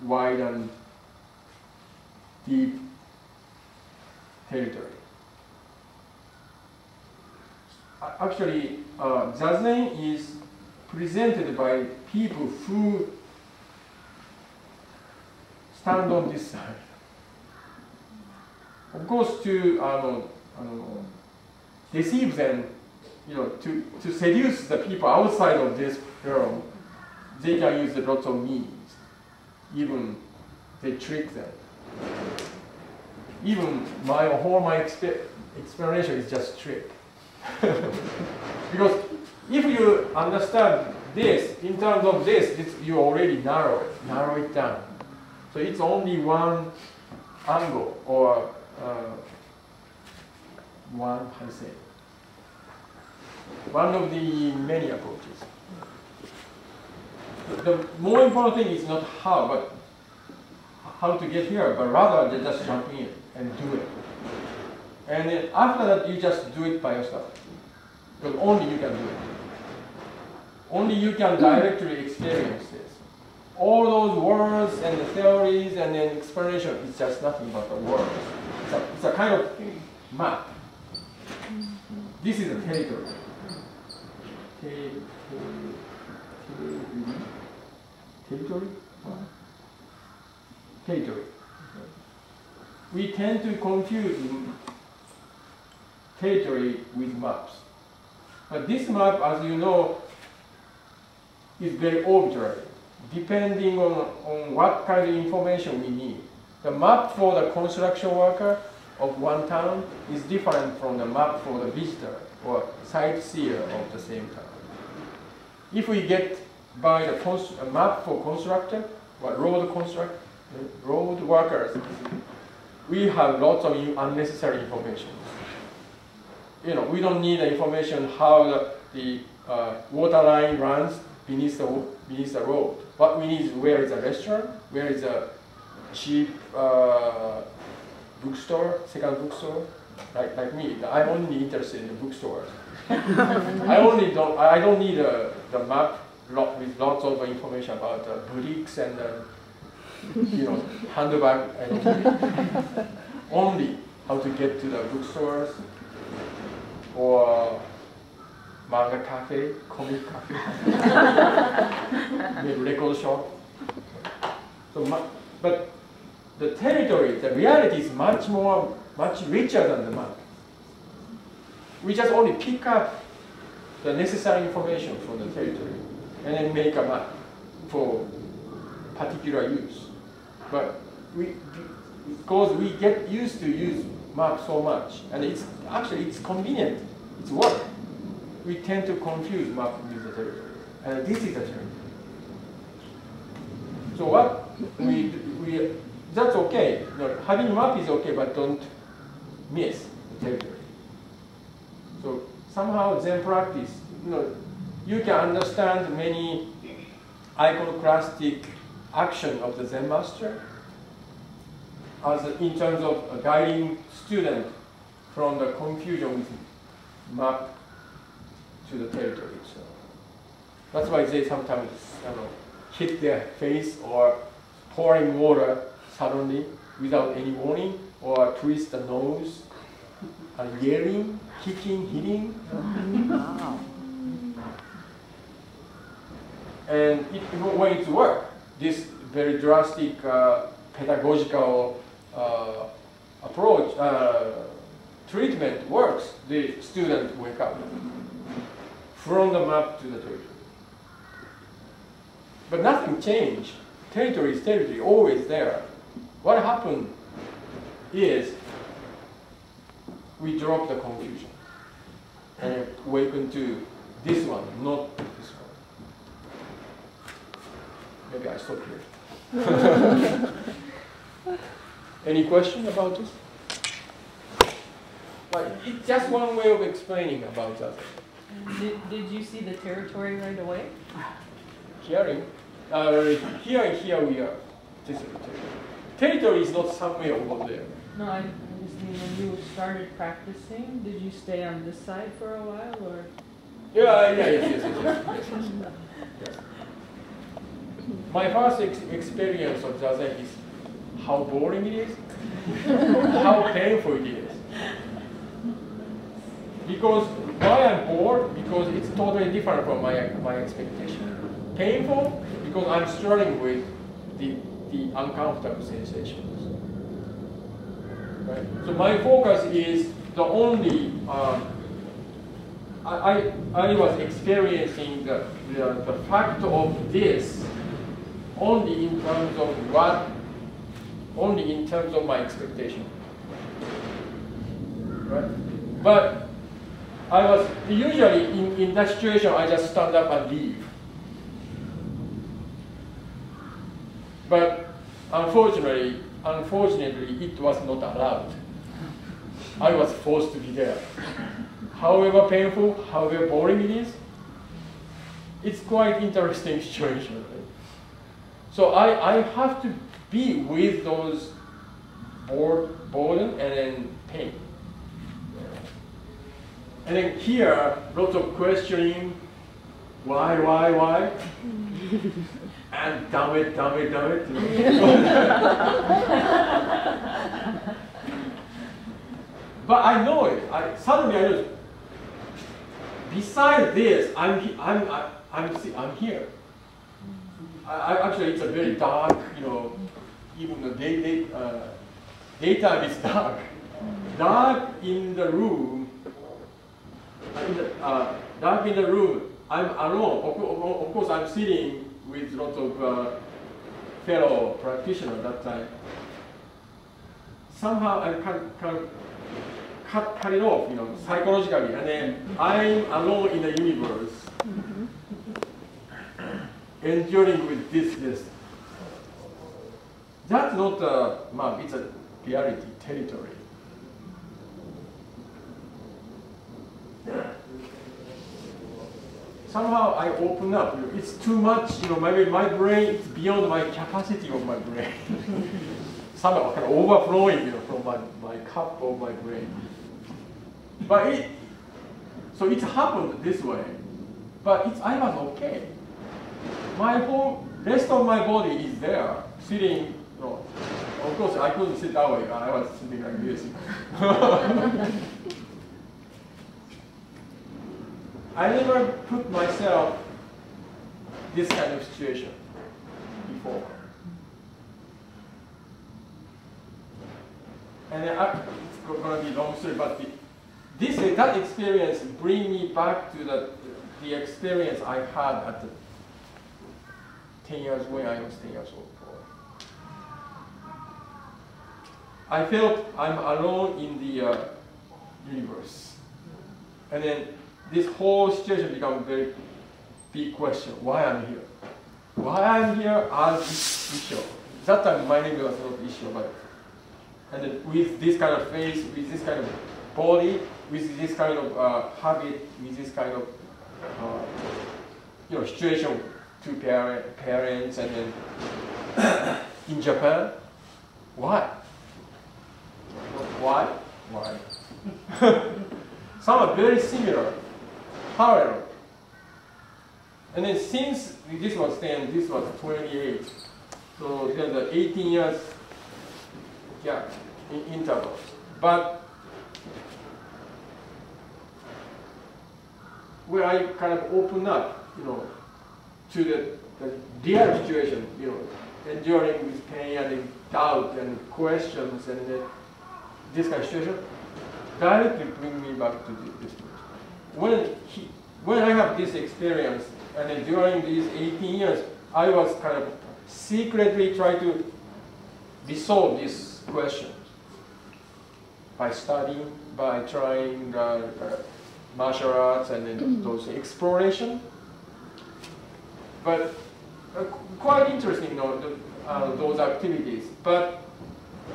wide and deep territory. Actually, Zazen is presented by people who stand on this side. Of course, to deceive them, to seduce the people outside of this realm, they can use lots of means. Even they trick them. Even my explanation is just trick. Because if you understand this, in terms of this, you already narrow it down. So it's only one angle, or one of the many approaches. The more important thing is not how to get here, but rather they just jump in and do it. And then after that, you just do it by yourself. Because only you can do it. Only you can directly experience this. All those words and the theories and then explanation is just nothing but the words. It's a kind of map. This is a territory. Territory. We tend to confuse territory with maps. But this map, as you know, is very arbitrary, depending on what kind of information we need. The map for the construction worker of one town is different from the map for the visitor or sightseer of the same town. If we get by the map for constructor, or road workers, we have lots of unnecessary information. We don't need the information how the water line runs beneath the road. What we need is where is a restaurant, where is a cheap bookstore, second bookstore. Like me, I'm only interested in the bookstores. I don't need the map with lots of information about boutiques and handbag. I don't need it. Only how to get to the bookstores or manga cafe, comic cafe, maybe record shop. But the territory, the reality is much richer than the map. We just only pick up the necessary information from the territory and then make a map for particular use. But because we get used to use maps so much, and it's convenient, it's work. We tend to confuse map with the territory, and this is the territory. So what that's okay. Having a map is okay, but don't miss the territory. So somehow Zen practice, you can understand many iconoclastic action of the Zen master as in terms of guiding student from the confusion with map to the territory. So that's why they sometimes hit their face or pouring water suddenly without any warning, or twist the nose, and yelling, kicking, hitting. Wow. And when it works, this very drastic pedagogical approach, treatment works, the student wake up from the map to the territory. But nothing changed. Territory is territory, always there. What happened is we drop the confusion and awaken to this one, not this one. Maybe I stop here. Any question about this? But it's just one way of explaining about that. Did you see the territory right away? Hearing. Here we are. This is the territory. Territory is not somewhere over there. No, I just mean when you started practicing, did you stay on this side for a while, or? Yes. My first experience of Zazen is how boring it is, how painful it is. Because why I'm bored? Because it's totally different from my expectation. Painful because I'm struggling with the uncomfortable sensations. Right? So my focus is the only. I was experiencing the fact of this only in terms of my expectation. Right? But I was usually in that situation, I just stand up and leave. But unfortunately, it was not allowed. I was forced to be there. However painful, however boring it is, it's quite interesting situation. Right? So I have to be with those boredom and then pain. And then here, lots of questioning, why? And damn it. But I know it. Suddenly I know. Besides this, I'm here. Actually, it's a very dark. Even the daytime is dark. Dark in the room. Dark in the room. I'm alone. Of course, I'm sitting with lots of fellow practitioners at that time. Somehow I can cut it off, psychologically, and then I'm alone in the universe, enduring with this. That's not a map; it's a reality, territory. Somehow I open up. It's too much. Maybe my brain is beyond my capacity of my brain. Somehow kind of overflowing, from my cup of my brain. But so it happened this way. But I was okay. My whole rest of my body is there, sitting. Of course, I couldn't sit that way. I was sitting like this. I never put myself this kind of situation before. And then it's going to be a long story, but that experience brings me back to the experience I had at 10 years when I was 10 years old. I felt I'm alone in the universe. And then this whole situation becomes a very big question. Why I'm here? Why I'm here as Isho? That time my name was not Isho, but and then with this kind of face, with this kind of body, with this kind of habit, with this kind of situation to parents, and then in Japan, why? Why? Some are very similar, parallel. And then since this was 10, this was 28, so there's an 18 years gap in intervals. But where I kind of open up, to the real situation, enduring with pain and doubt and questions and this kind of situation, directly bring me back to this situation. When I have this experience, and then during these 18 years, I was kind of secretly trying to resolve these questions by studying, by trying martial arts and then those exploration. But quite interesting, those activities. But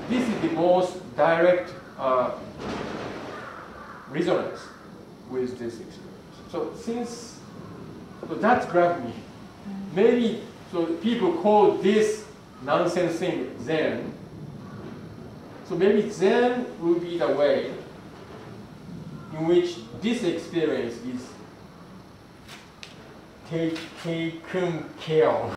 this is the most direct resonance with this experience. So that grabbed me. Maybe people call this nonsense thing Zen. So maybe Zen will be the way in which this experience is taken care of.